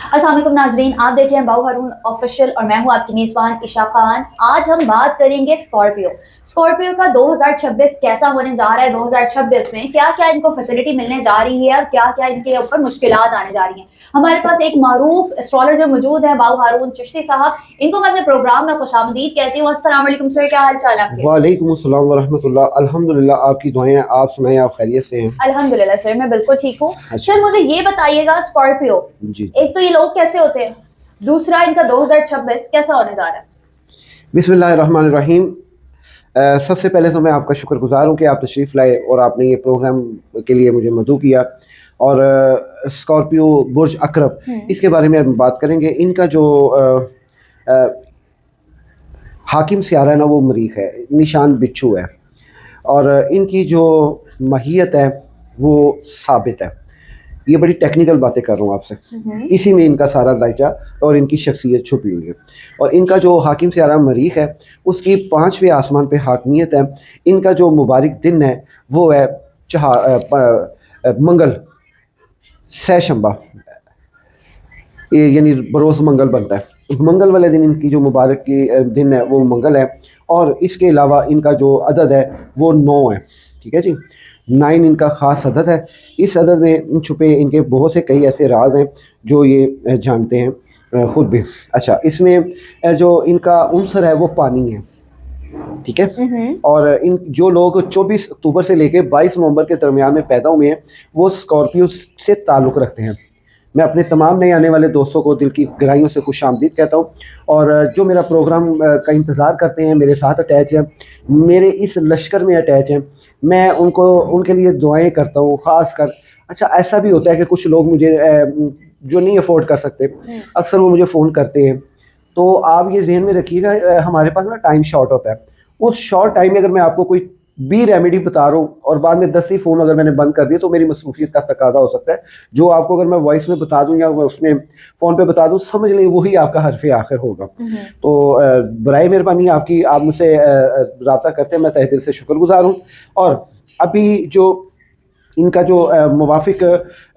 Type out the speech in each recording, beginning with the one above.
अस्सलाम वालेकुम नाजरीन, आप देख रहे हैं बाऊ हारून ऑफिशियल और मैं हूं आपकी मेज़बान इशा खान। आज हम बात करेंगे स्कॉर्पियो का 2026 कैसा होने जा रहा है। 2026 में क्या क्या इनको फैसिलिटी मिलने जा रही है और क्या क्या इनके ऊपर मुश्किलात आने जा रही हैं। हमारे पास एक मारूफ एस्ट्रोलॉजर मौजूद है, बाऊ हारून चिश्ती साहब। इनको मैं अपने प्रोग्राम में खुशामदीद कहती हूँ। अस्सलाम वालेकुम सर, क्या हाल चाल आपके? वालेकुम अस्सलाम व रहमतुल्लाह। अल्हम्दुलिल्लाह, आपकी दुआएं। आप सुनाएं, आप खैरियत से हैं? अल्हम्दुलिल्लाह सर, मैं बिल्कुल ठीक हूँ। अच्छा सर मुझे ये बताइएगा, स्कॉर्पियो, जी। एक तो ये लोग कैसे होते हैं, दूसरा इनका 2026 कैसा होने जा रहा है? बिस्मिल्लाहिर्रहमानिर्रहीम। सबसे पहले तो मैं आपका शुक्रगुजार हूँ कि आप तशरीफ़ लाए और आपने ये प्रोग्राम के लिए मुझे मदऊ किया। और स्कॉर्पियो बुर्ज अकरब, इसके बारे में हम बात करेंगे। इनका जो हाकिम सियारा है ना, वो मरीख है, निशान बिच्छू है। और इनकी जो माहियत है वो साबित है। ये बड़ी टेक्निकल बातें कर रहा हूँ आपसे, इसी में इनका सारा दायचा और इनकी शख्सियत छुपी हुई है। और इनका जो हाकिम सियारा मरीख है, उसकी 5वें आसमान पे हाकमियत है। इनका जो मुबारक दिन है वो है मंगल सैशंबा, यानी बरोज़ मंगल बनता है। मंगल वाले दिन इनकी जो मुबारक की दिन है वो मंगल है। और इसके अलावा इनका जो अदद है वो 9 है। ठीक है जी, 9 इनका ख़ास अदद है। इस अदद में छुपे इनके बहुत से कई ऐसे राज हैं जो ये जानते हैं ख़ुद भी। अच्छा, इसमें जो इनका उनसर है वो पानी है। ठीक है। और इन जो लोग 24 अक्टूबर से लेकर 22 नवंबर के दरमियान में पैदा हुए हैं वो स्कॉर्पियो से ताल्लुक़ रखते हैं। मैं अपने तमाम नए आने वाले दोस्तों को दिल की गहराइयों से खुशामदीद कहता हूँ। और जो मेरा प्रोग्राम का इंतज़ार करते हैं, मेरे साथ अटैच हैं, मेरे इस लश्कर में अटैच हैं, मैं उनके लिए दुआएं करता हूँ ख़ास कर। अच्छा, ऐसा भी होता है कि कुछ लोग मुझे जो नहीं अफोर्ड कर सकते, अक्सर वो मुझे फ़ोन करते हैं। तो आप ये ज़हन में रखिएगा, हमारे पास ना टाइम शॉर्ट होता है। उस शॉर्ट टाइम में अगर मैं आपको कोई बी रेमेडी बता रहा हूँ और बाद में 10 ही फ़ोन अगर मैंने बंद कर दिए तो मेरी मसरूफियत का तकाजा हो सकता है। जो आपको अगर मैं वॉइस में बता दूं या मैं उसमें फ़ोन पे बता दूं, समझ लें वही आपका हर्फ़ आखिर होगा। तो बराए मेहरबानी आपकी, आप मुझसे रब्ता करते हैं, मैं तहे दिल से शुक्रगुजार हूँ। और अभी जो इनका जो मुवाफिक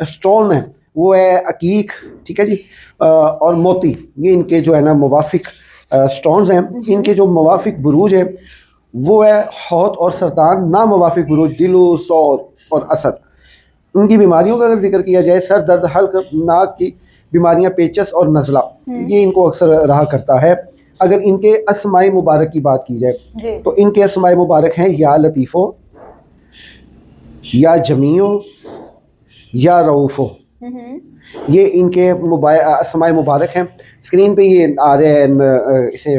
स्टोन है वो है अकीक। ठीक है जी। और मोती, ये इनके जो है ना मुवाफिक स्टोन्स हैं। इनके जो मुवाफिक बुरूज है वो है हौत और सरतान। ना मुवाफिक बुरूज दिलो, सौर और असद। उनकी बीमारियों का अगर जिक्र किया जाए, सर दर्द, हल्क, नाक की बीमारियां, पेचस और नज़ला, ये इनको अक्सर रहा करता है। अगर इनके अस्माए मुबारक की बात की जाए तो इनके अस्माए मुबारक हैं या लतीफ़ो, या जमीओ, या रऊफ़ो। ये इनके अस्माए मुबारक हैं। स्क्रीन पे ये आ रहे हैं, इसे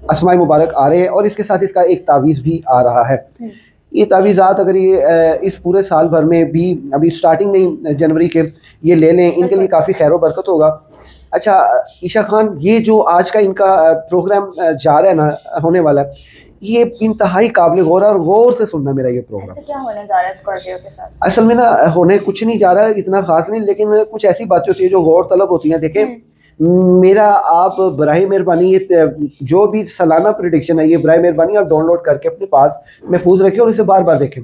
अस्माए मुबारक आ रहे हैं और इसके साथ इसका एक तावीज़ भी आ रहा है। ये तावीज़ात अगर ये इस पूरे साल भर में भी, अभी स्टार्टिंग में जनवरी के, ये ले लें, इनके लिए काफ़ी खैर बरकत होगा। अच्छा ईशा खान, ये जो आज का इनका प्रोग्राम जा रहा है ना, होने वाला है, ये इंतहाई काबिल गौर है। और गौर से सुनना मेरा ये प्रोग्राम। ऐसे क्या होने जा रहा है स्कॉर्पियो के साथ? असल में ना होने कुछ नहीं जा रहा है, इतना खास नहीं, लेकिन कुछ ऐसी बातें होती है जो गौर तलब होती हैं। देखें, मेरा आप बराए मेहरबानी ये जो भी सालाना प्रेडिक्शन है, ये बराए मेहरबानी आप डाउनलोड करके अपने पास महफूज रखें और इसे बार बार देखें,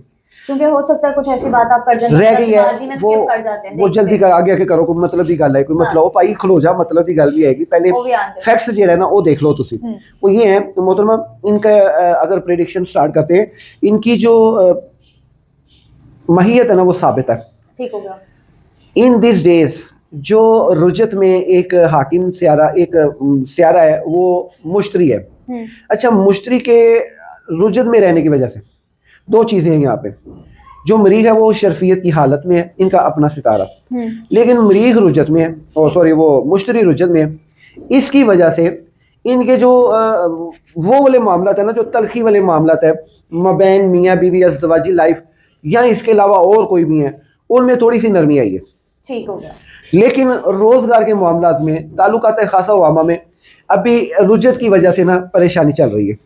क्योंकि हो सकता है कुछ ऐसी बात आप कर जाते रह गई है वो जल्दी आगे आके करो। कोई मतलब की गल है, कोई मतलब भाई खलो जा, मतलब की गल भी आएगी। पहले फैक्ट्स जो है ना वो देख लो तुसी। वो ये है मोहतरमा, इनका अगर प्रेडिक्शन स्टार्ट करते हैं, इनकी जो माहियत है ना वो साबित है। ठीक हो गया। इन दिस डेज जो रुजत में एक हाकिम सियारा, एक सियारा है वो मुश्तरी है। अच्छा, मुश्तरी के रुजत में रहने की वजह से दो चीज़ें हैं यहाँ पे। जो मरीख है वो शर्फियत की हालत में है, इनका अपना सितारा, लेकिन मरीख रुजत में है, और सॉरी वो मुश्तरी रुजत में है। इसकी वजह से इनके जो वो वाले मामला है ना, जो तलखी वाले मामला है, मबैन मियाँ बीवी अज़दवाजी लाइफ, या इसके अलावा और कोई भी है, उनमें थोड़ी सी नरमी आई है। ठीक हो गया। लेकिन रोजगार के मामलात में, ताल्लुकात खासा वामा में अभी रुजत की वजह से ना परेशानी चल रही है।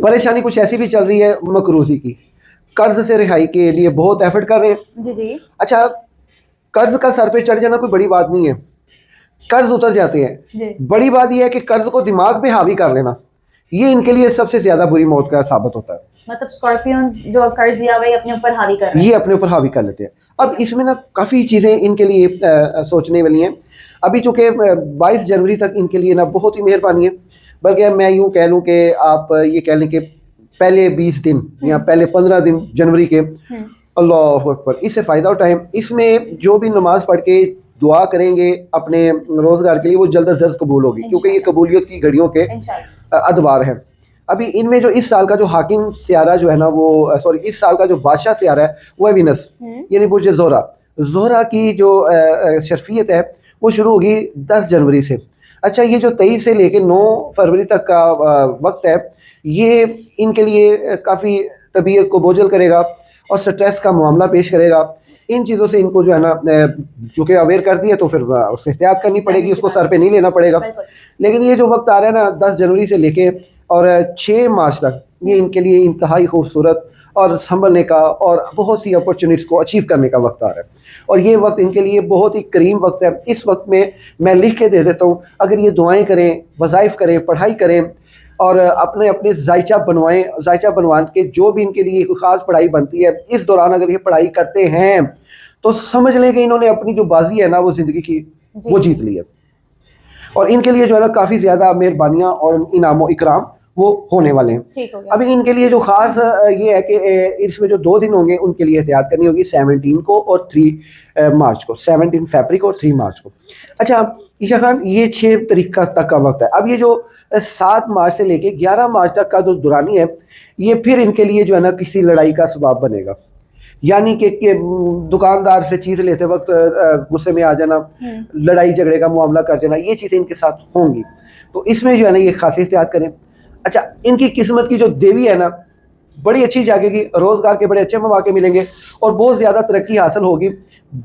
परेशानी कुछ ऐसी भी चल रही है मकरूजी की। कर्ज से रिहाई के लिए बहुत एफर्ट कर रहे हैं। जी। अच्छा, कर्ज का सर पे चढ़ जाना कोई बड़ी बात नहीं है, कर्ज उतर जाते हैं। बड़ी बात यह है कि कर्ज को दिमाग पे हावी कर लेना, ये इनके लिए सबसे ज्यादा बुरी मौत का साबित होता है। मतलब स्कॉर्पियन जो कर्ज लिया हुआ है अपने ऊपर हावी कर रहे हैं। ये अपने ऊपर हावी कर लेते हैं। अब इसमें ना काफ़ी चीज़ें इनके लिए सोचने वाली हैं। अभी चूँकि 22 जनवरी तक इनके लिए ना बहुत ही मेहरबानी है, बल्कि मैं यूँ कह लूँ कि आप ये कह लें कि पहले 20 दिन या पहले 15 दिन जनवरी के, अल्लाह अकबर, इससे फ़ायदा उठाएं। इसमें जो भी नमाज पढ़ के दुआ करेंगे अपने रोज़गार के लिए, वो जल्द अज जल्द कबूल होगी, क्योंकि ये कबूलियत की घड़ियों के अदवार हैं। अभी इनमें जो इस साल का जो हाकिम सियारा जो है ना, वो सॉरी, इस साल का जो बादशाह सियारा है वो है विनस, यानी बुर्ज ज़ोहरा। ज़ोहरा की जो शर्फियत है वो शुरू होगी 10 जनवरी से। अच्छा, ये जो 23 से लेके 9 फरवरी तक का वक्त है, ये इनके लिए काफ़ी तबीयत को बोझल करेगा और स्ट्रेस का मामला पेश करेगा। इन चीज़ों से इनको जो है ना, चूँकि अवेयर कर दिया तो फिर उससे एहतियात करनी पड़ेगी, उसको सर पे नहीं लेना पड़ेगा। लेकिन ये जो वक्त आ रहा है ना 10 जनवरी से लेके और 6 मार्च तक, ये इनके लिए इंतहाई खूबसूरत और संभलने का और बहुत सी अपॉर्चुनिटीज़ को अचीव करने का वक्त आ रहा है। और ये वक्त इनके लिए बहुत ही करीम वक्त है। इस वक्त में मैं लिख के दे देता हूँ, अगर ये दुआएं करें, वज़ाइफ करें, पढ़ाई करें और अपने अपने जायचा बनवाएं, जायचा बनवा के जो भी इनके लिए कोई ख़ास पढ़ाई बनती है, इस दौरान अगर ये पढ़ाई करते हैं तो समझ लें कि इन्होंने अपनी जो बाजी है ना वो ज़िंदगी की वो जीत ली है। और इनके लिए जो है ना काफ़ी ज़्यादा मेहरबानियाँ और इनाम इकराम वो होने वाले हैं। अभी इनके लिए जो ख़ास ये है कि इसमें जो 2 दिन होंगे उनके लिए एहतियात करनी होगी, 17 को और 3 मार्च को, 17 फरवरी को और 3 मार्च को। अच्छा ईशा खान, ये 6 तारीख तक का वक्त है। अब ये जो 7 मार्च से लेके 11 मार्च तक का जो दुरानी है, ये फिर इनके लिए जो है ना किसी लड़ाई का सबब बनेगा। यानी कि दुकानदार से चीज़ लेते वक्त गुस्से में आ जाना, लड़ाई झगड़े का मामला कर जाना, ये चीज़ें इनके साथ होंगी। तो इसमें जो है ना ये खास एहतियात करें। अच्छा, इनकी किस्मत की जो देवी है ना बड़ी अच्छी जागेगी, रोज़गार के बड़े अच्छे मौके मिलेंगे और बहुत ज़्यादा तरक्की हासिल होगी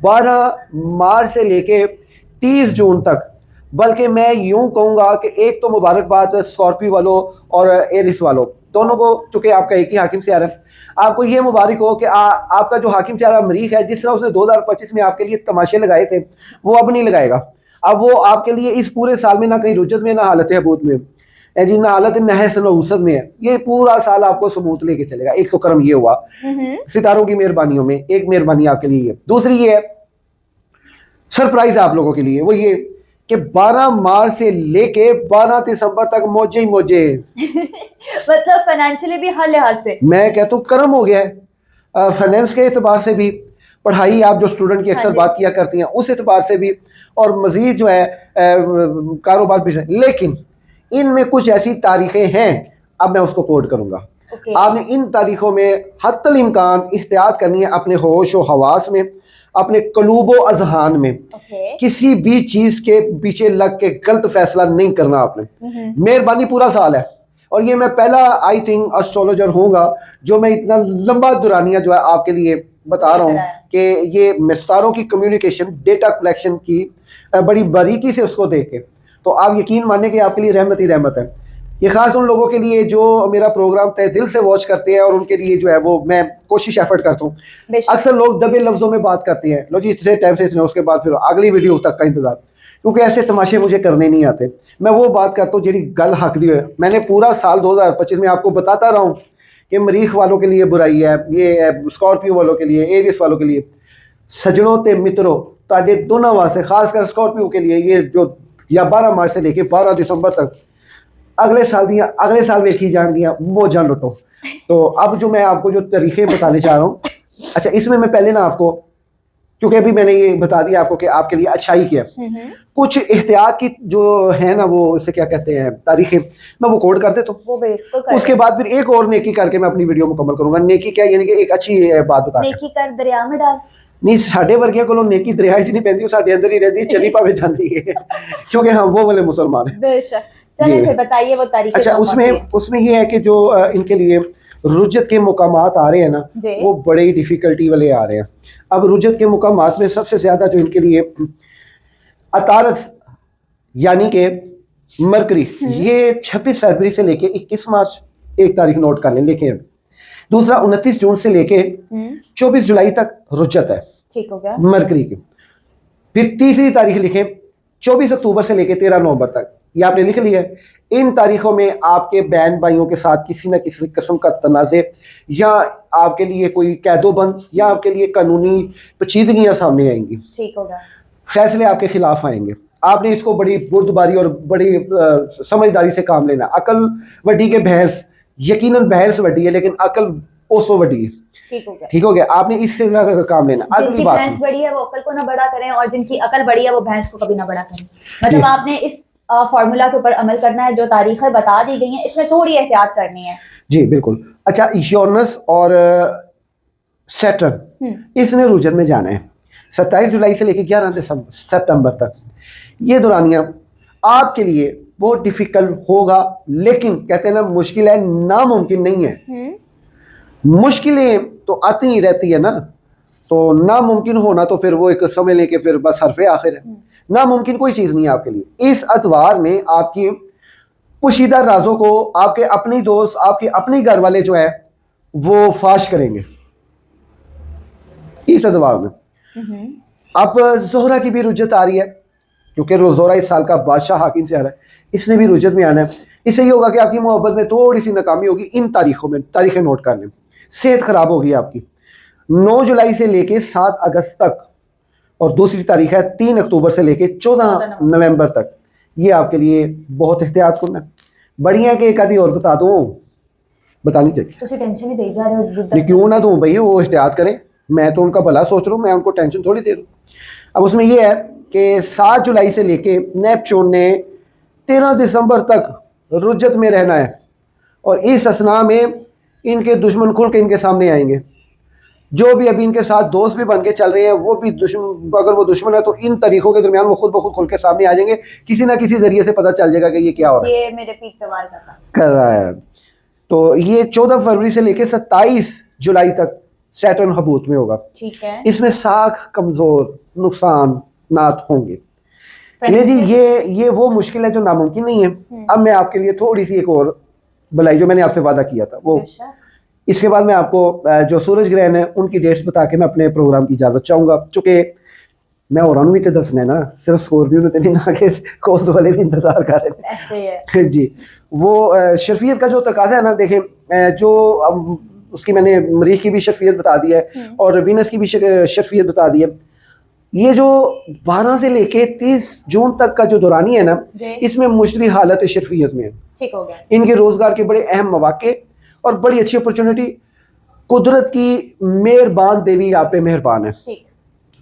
12 मार्च से लेके 30 जून तक। बल्कि मैं यूं कहूँगा कि एक तो मुबारकबाद स्कॉर्पियो वालों और एरिस वालों दोनों को, चूँकि आपका एक ही हाकिम सियारा है, आपको ये मुबारक हो कि आपका जो हाकिम सियारा मरीख है, जिस तरह उसने 2025 में आपके लिए तमाशे लगाए थे वो अब नहीं लगाएगा। अब वो आपके लिए इस पूरे साल में ना कहीं रुज्जत में, ना हालत हबूत में जी, ना हालत नहस नहुसत में है, ये पूरा साल आपको सबूत लेके चलेगा। एक तो कर्म ये हुआ सितारों की मेहरबानियों में, एक मेहरबानी आपके लिए है। दूसरी ये है सरप्राइज आप लोगों के लिए, वो ये कि 12 मार्च से लेके 12 दिसंबर तक मौजे ही मौजे मतलब फाइनेंशियली भी हर लिहाज से मैं कहता हूँ कर्म हो गया है। फाइनेंस के एतबार से भी, पढ़ाई आप जो स्टूडेंट की अक्सर बात किया करती हैं उस एतबार से भी, और मजीद जो है कारोबार भी। लेकिन इनमें कुछ ऐसी तारीखें हैं, अब मैं उसको कोड करूंगा। आपने इन तारीखों में हत्तल इम्कान एहतियात करनी है, अपने होश व हवास में, अपने कलूबो अजहान में। किसी भी चीज के पीछे लग के गलत फैसला नहीं करना आपने। मेहरबानी पूरा साल है, और ये मैं पहला आई थिंक एस्ट्रोलॉजर होऊंगा जो मैं इतना लंबा दुरानिया जो है आपके लिए बता रहा हूँ कि ये मिस्तारों की कम्युनिकेशन, डेटा कलेक्शन की बड़ी बारीकी से उसको देख के, तो आप यकीन माने कि आपके लिए रहमत ही रहमत है। ये खास उन लोगों के लिए जो मेरा प्रोग्राम तय दिल से वॉच करते हैं, और उनके लिए जो है वो मैं कोशिश एफर्ट करता हूँ। अक्सर लोग दबे लफ्जों में बात करते हैं, लो जी इतने टाइम से इसने, उसके बाद फिर अगली वीडियो तक का इंतजार, क्योंकि ऐसे तमाशे मुझे करने नहीं आते। मैं वो बात करता हूँ जी गल हक दी है। मैंने पूरा साल 2025 में आपको बताता रहा हूँ कि मरीख वालों के लिए बुराई है, ये स्कॉर्पियो वालों के लिए, एरिस वालों के लिए। सजनों ते मित्रों, ताजे दोनों वास्ते, खासकर स्कॉर्पियो के लिए, ये जो या 12 मार्च से लेके 12 दिसंबर तक अगले साल वेखी जान दिया मौजा लुटो। तो अब जो मैं आपको जो तरीके बताने चाह रहा हूँ, अच्छा इसमें मैं पहले ना आपको, क्योंकि अभी मैंने ये बता दिया आपको कि आपके लिए अच्छाई क्या है, कुछ एहतियात की जो है ना, वो इसे क्या कहते हैं, तारीखें, मैं वो कोड कर देता हूँ। उसके बाद फिर एक और नेकी करके मैं अपनी वीडियो मुकम्मल करूंगा। नेकी क्या, यानी कि एक अच्छी बात बता, नेकी कर दरिया में डाल नहीं, साढ़े वर्गिया को नेकी दरिया च नहीं पैंदी, साढ़े अंदर ही रहती, चली पावे जाती है क्योंकि हम वो वाले मुसलमान हैं। चलिए फिर बताइए वो तारीखें। अच्छा, उसमें ये है कि जो इनके लिए रुजत के मुकामात आ रहे हैं ना, वो बड़े ही डिफिकल्टी वाले आ रहे हैं। अब रुजत के मुकामात में सबसे ज्यादा जो इनके लिए अतारत यानी कि मरकरी, ये 26 फरवरी से लेके 21 मार्च, एक तारीख नोट कर लें, लेके दूसरा 29 जून से लेके 24 जुलाई तक रुजत है, ठीक हो गया, मरकरी की। फिर तीसरी तारीख लिखें 24 अक्टूबर से लेके 13 नवंबर तक, ये आपने लिख लिया है। इन तारीखों में आपके बहन भाइयों के साथ किसी न किसी किस्म का तनाज़े या आपके लिए कोई कैदोबंद या आपके लिए कानूनी पेचीदगियां सामने आएंगी। ठीक होगा। फैसले आपके खिलाफ आएंगे। आपने इसको बड़ी बुर्दबारी और बड़ी समझदारी से काम लेना। अकल वड्डी के भैंस, यकीनन भैंस वड्डी है लेकिन अकल ओसो वड्डी है। ठीक हो गया। आपने इससे काम लेना। जिनकी भैंस बड़ी है वो अकल को ना बड़ा करें और जिनकी अकल बड़ी है वो भैंस को कभी ना बड़ा करें। मतलब आपने इस फॉर्मूला के ऊपर अमल करना है। जो तारीखें बता दी गई हैं इसमें थोड़ी एहतियात करनी है। जी बिल्कुल। अच्छा, यूरेनस और सैटर्न इसने रुजत में जाना है 27 जुलाई से लेकर 11 सितंबर तक। ये दौरानिया आपके लिए बहुत डिफिकल्ट होगा, लेकिन कहते हैं ना मुश्किल है नामुमकिन नहीं है। मुश्किलें तो आती ही रहती है ना, तो नामुमकिन होना तो फिर वो एक समझ लें कि फिर बस हरफे आखिर है। नामुमकिन कोई चीज़ नहीं है आपके लिए। इस अतवार में आपकी पोशीदा राजों को आपके अपने दोस्त, आपके अपने घर वाले जो है वो फाश करेंगे इस अतवार में। अब जोहरा की भी रुजत आ रही है क्योंकि जोहरा इस साल का बादशाह हाकिम से आ रहा है, इसने भी रुजत में आना है। इससे ये होगा कि आपकी मोहब्बत में थोड़ी सी नाकामी होगी। इन तारीखों में तारीखें नोट कर लें। सेहत खराब होगी आपकी 9 जुलाई से लेके 7 अगस्त तक, और दूसरी तारीख है 3 अक्टूबर से लेके 14 नवंबर तक। ये आपके लिए बहुत एहतियात करना है। बढ़िया कि एक आधी और बता दूं, बतानी चाहिए। टेंशन ही दे जा रहे हो। क्यों ना दूं भाई, वो एहतियात करें। मैं तो उनका भला सोच रहा हूँ, मैं उनको टेंशन थोड़ी दे रहा हूँ। अब उसमें यह है कि 7 जुलाई से लेके नेपच्यून ने 13 दिसंबर तक रुजत में रहना है, और इस असना में इनके दुश्मन खुल के इनके सामने आएंगे। जो भी अभी इनके साथ दोस्त भी बन के चल रहे हैं वो भी दुश्मन, अगर वो दुश्मन है तो इन तारीखों के दरमियान वो खुद ब खुद खुल के सामने आ जाएंगे। किसी ना किसी जरिए से पता चल जाएगा कि ये क्या हो रहा है, ये मेरे पीठ पे वार कर रहा है। तो ये 14 फरवरी से लेके 27 जुलाई तक सैटर्न हबूत में होगा। ठीक है। इसमें साख कमजोर नुकसान नात होंगे। ले जी, ये वो मुश्किल है जो नामुमकिन नहीं है। अब मैं आपके लिए थोड़ी सी एक और भलाई जो मैंने आपसे वादा किया था वो, इसके बाद मैं आपको जो सूरज ग्रहण है उनकी डेट्स बता के मैं अपने प्रोग्राम की इजाज़त चाहूँगा। चूँकि मैं और भी तो दसना है ना, सिर्फ स्कॉर्पियो में तो नहीं ना, कि कोस्ट वाले भी इंतजार कर रहे हैं जी। वो शर्फियत का जो तकाजा है ना, देखें जो उसकी मैंने मरीख की भी शर्फियत बता दी है और वीनस की भी शर्फियत बता दी है। ये जो 12 से लेके 30 जून तक का जो दौरानी है ना, इसमें मुश्तरी हालत शर्फियत में है। ठीक हो गया। इनके रोजगार के बड़े अहम मौके और बड़ी अच्छी अपॉर्चुनिटी। कुदरत की मेहरबान देवी आप पे मेहरबान है,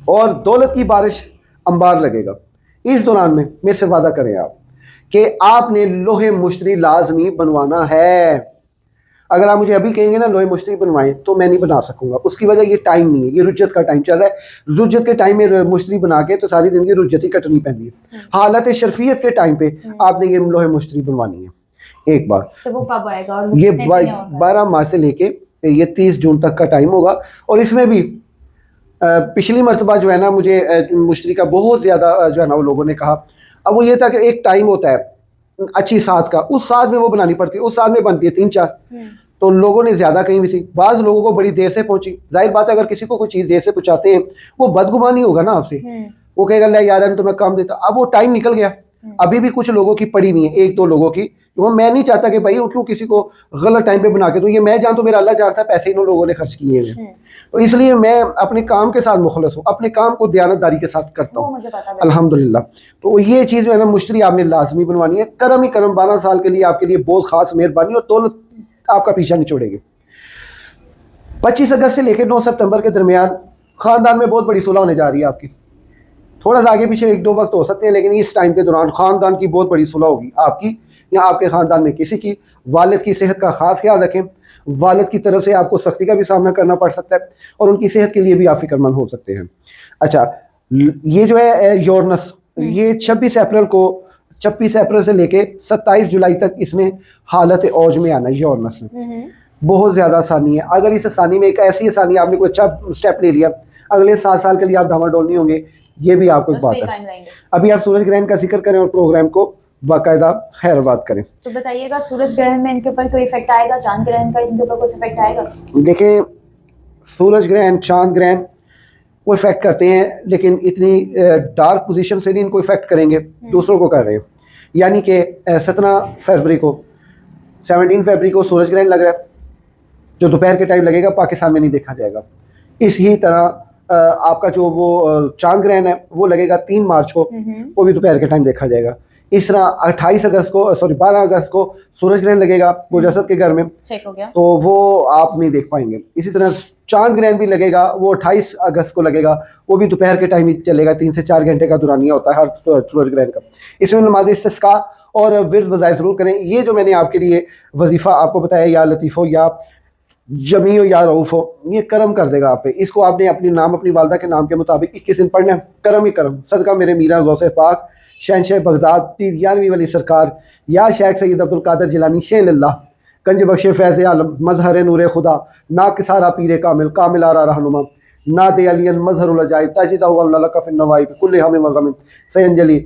और दौलत की बारिश अंबार लगेगा। इस दौरान में मेरे से वादा करें आप कि आपने लोहे मुश्तरी लाजमी बनवाना है। अगर आप मुझे अभी कहेंगे ना लोहे मुश्तरी बनवाएं तो मैं नहीं बना सकूंगा। उसकी वजह ये टाइम नहीं है, ये रुज्जत का टाइम चल रहा है। रुज्जत के टाइम में मुश्तरी बना के तो सारी जिंदगी रुज्जत ही कटनी पैंदी है। हालत शर्फियत के टाइम पे आपने ये लोहे मुश्तरी बनवानी है। एक बार तो वो कब आएगा? और ये 12 मार्च से लेके ये 30 जून तक का टाइम होगा। और इसमें भी पिछली मरतबा जो है ना, मुझे मुश्तरी का बहुत ज़्यादा जो है ना वो लोगों ने कहा। अब वो ये था कि एक टाइम होता है अच्छी साथ का, उस साथ में वो बनानी पड़ती है, उस साथ में बनती है 3-4। तो लोगों ने ज़्यादा कहीं भी थी, बाज़ लोगों को बड़ी देर से पहुंची। जाहिर बात है अगर किसी को कोई चीज़ देर से पहुंचाते हैं वो बदगुमानी होगा ना आपसे, वो कहेगा ले यार तो मैं काम देता। अब वो टाइम निकल गया, अभी भी कुछ लोगों की पड़ी हुई है, 1-2 लोगों की। वो मैं नहीं चाहता कि भाई वो क्यों किसी को गलत टाइम पे बना के दूं। ये मैं जानता हूं मेरा अल्लाह जानता है पैसे इन लोगों ने खर्च किए हैं। तो इसलिए मैं अपने काम के साथ मुखलस हूँ, अपने काम को दयानतदारी के साथ करता हूँ अल्हम्दुलिल्लाह। तो ये चीज़ जो है ना मुश्तरी आपने लाजमी बनवानी है। करम ही करम 12 साल के लिए आपके लिए बहुत खास मेहरबानी, और दौलत आपका पीछा नहीं छोड़ेगी। 25 अगस्त से लेकर 9 सितंबर के दरमियान खानदान में बहुत बड़ी सुलह होने जा रही है आपकी। थोड़ा सा आगे पीछे 1-2 वक्त हो सकते हैं, लेकिन इस टाइम के दौरान खानदान की बहुत बड़ी सुलह होगी आपकी या आपके ख़ानदान में किसी की। वालिद की सेहत का ख़ास ख्याल रखें। वालिद की तरफ से आपको सख्ती का भी सामना करना पड़ सकता है और उनकी सेहत के लिए भी आप फिक्रमंद हो सकते हैं। अच्छा, ये जो है यूरेनस, ये 26 अप्रैल से लेके 27 जुलाई तक इसने हालत औज में आना है। यूरेनस में बहुत ज़्यादा आसानी है। अगर इस आसानी में एक ऐसी आसानी आपने कोई अच्छा स्टेप ले लिया, अगले 7 साल के लिए आप डामाडोल नहीं होंगे। ये भी आपको एक बात है। अभी आप सूरज ग्रहण का जिक्र करें और प्रोग्राम को बाकायदा खैरबाद करें। तो बताइएगा सूरज ग्रहण में इनके ऊपर कोई इफेक्ट आएगा? चांद ग्रहण का इनके ऊपर कुछ इफेक्ट आएगा? देखें, सूरज ग्रहण चांद ग्रहण वो इफेक्ट करते हैं, लेकिन इतनी डार्क पोजीशन से नहीं इनको इफेक्ट करेंगे, दूसरों को कर रहे हैं। यानी कि 17 फरवरी को सूरज ग्रहण लग रहा है, जो दोपहर के टाइम लगेगा, पाकिस्तान में नहीं देखा जाएगा। इसी तरह आपका जो वो चांद ग्रहण है वो लगेगा 3 मार्च को, वो भी दोपहर के टाइम देखा जाएगा। इस तरह 12 अगस्त को सूरज ग्रहण लगेगा मुजस्सद के घर में, चेक हो गया, तो वो आप नहीं देख पाएंगे। इसी तरह चांद ग्रहण भी लगेगा, वो 28 अगस्त को लगेगा, वो भी दोपहर के टाइम ही चलेगा, 3 से 4 घंटे का दुरानिया होता है हर सूरज ग्रहण का। इसमें नमाज इस्तिस्का और विर्द वज़ाइफ ज़रूर करें। ये जो मैंने आपके लिए वजीफ़ा आपको बताया, या लतीफ़ो या जमीओ या रऊफ़ो, ये करम कर देगा आप पे। इसको आपने अपने नाम, अपनी वालदा के नाम के मुताबिक 21 दिन पढ़ना है। करम ही करम, सदका मेरे मीरा गौसे पाक शहनशाह बगदाद पीर 11वीं वली सरकार या शेख सैयद अब्दुल कादिर जिलानी शेन अल्लाह गंज बख्शे फैज़ आलम मजहर नूर खुदा ना किसारा पीर कामिल कामिल आरा रहनुमा ना दे अलियन मजहरुल अजाइब ताजिदा हुआ लकफ़ नवाई कुल्ले हमें मगम सयंजली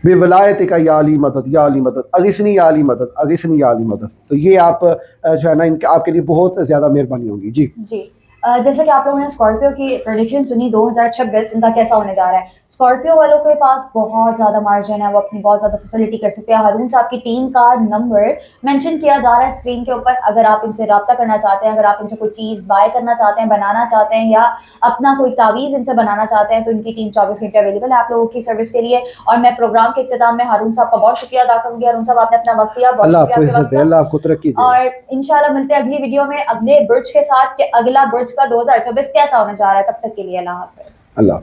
बेवलायत का या अली मदद अगिसनी या अली मदद अगिसनी या अली मदद। तो ये आप जो है ना, इनके आपके लिए बहुत ज़्यादा मेहरबानी होगी जी। जैसे कि आप लोगों ने स्कॉर्पियो की प्रेडिक्शन सुनी 2026 उनका कैसा होने जा रहा है। स्कॉर्पियो वालों के पास बहुत ज़्यादा मार्जिन है, वो अपनी बहुत ज़्यादा फैसिलिटी कर सकते हैं। हारून साहब की टीम का नंबर मेंशन किया जा रहा है स्क्रीन के ऊपर। अगर आप इनसे रब्ता करना चाहते हैं, अगर आप इनसे कोई चीज़ बाय करना चाहते हैं, बनाना चाहते हैं, या अपना कोई तावीज़ इनसे बनाना चाहते हैं, तो इनकी टीम 24 घंटे अवेलेबल है आप लोगों की सर्विस के लिए। और मैं प्रोग्राम के इख्तिताम में हारून साहब का बहुत शुक्रिया अदा करूँगी। हारून साहब आपने अपना वक्त दिया, अल्लाह आपको तरक्की दे। और इंशाल्लाह मिलते हैं अगली वीडियो में अगले बुर्ज के साथ कि अगला बुर्ज का 2026 कैसा होने जा रहा है। तब तक के लिए अल्लाह हाफ़िज़। अल्लाह।